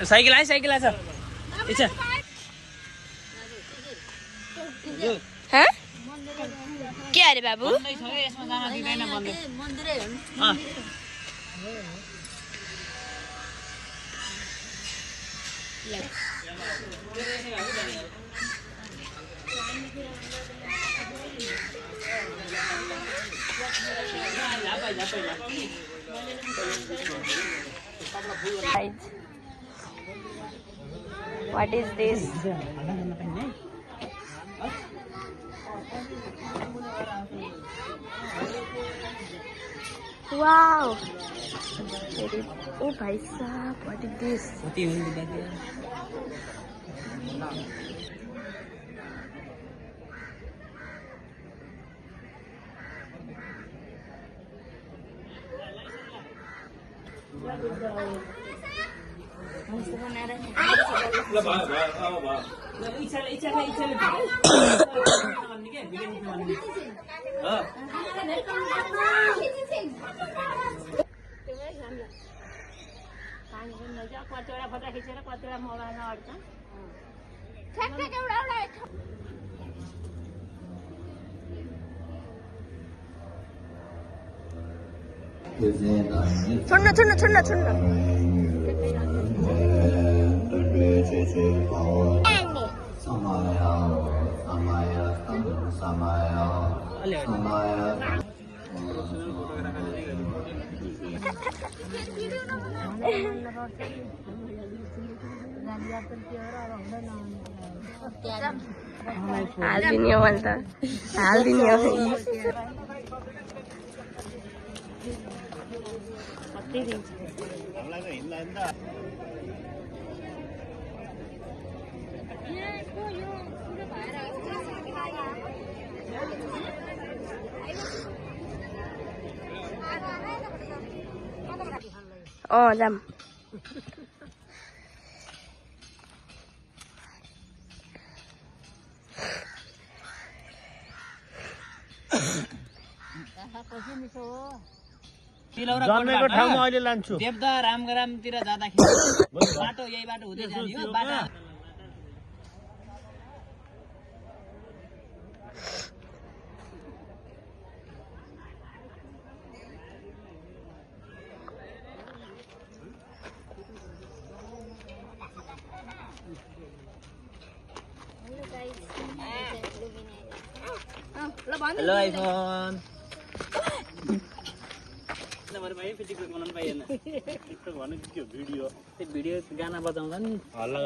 Cycle आयो इच्छा हाँ के अरे बाबू What is this? Wow! Oh, bhai sahab, what is this? छोड्न हाल्दिनी हो मैले त हाल्दिनी हो जाम जन्मेको ठाउँमा अहिले लान्छु देवदा रामग्रामतिर जाँदाखेरि बाटो यही बाटो हुँदै जाने हो बाटो हेलो आइफोन भिडियो गाना बजाउँदा नि हल्ला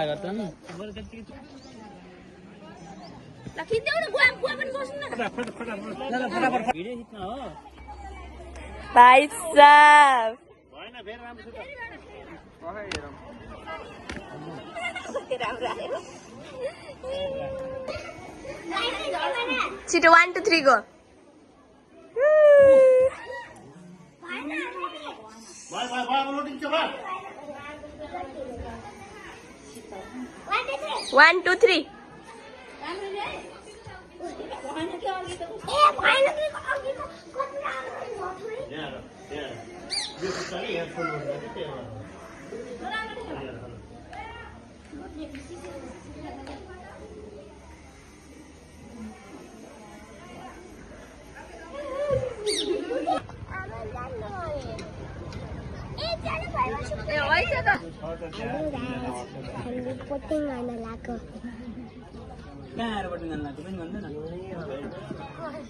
गर्छन् भिडियो खिच्न हो भाइ साहब छिटो 1 2 3 गो 1 2 3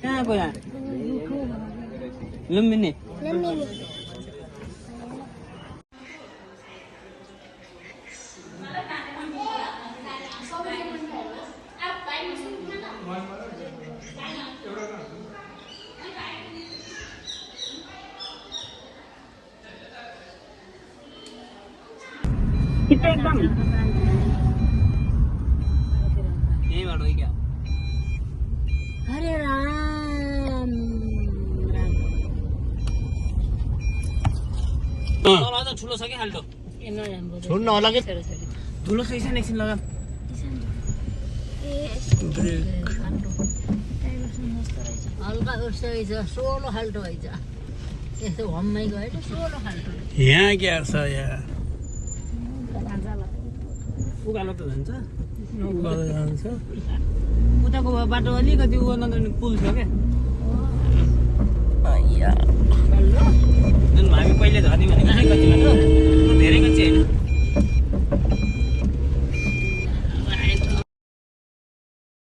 कहाँ गयो लुम्बिनी एकदम यही बाटो हो क्या हरे राम राम ठुलो छ कि खाल्टो छोड्न होला कि ठुलो छ एकछिन लगा हल्का उस्तो रहेछ सोलो खाल्टो रहेछ यस्तो हम्मै गयो सोलो खाल्टो यहाँ क्या छ यहाँ उकालो त जान्छ उकालो जान्छ उताको बाटो अलिकति ऊ नत्र पुल छ क्या या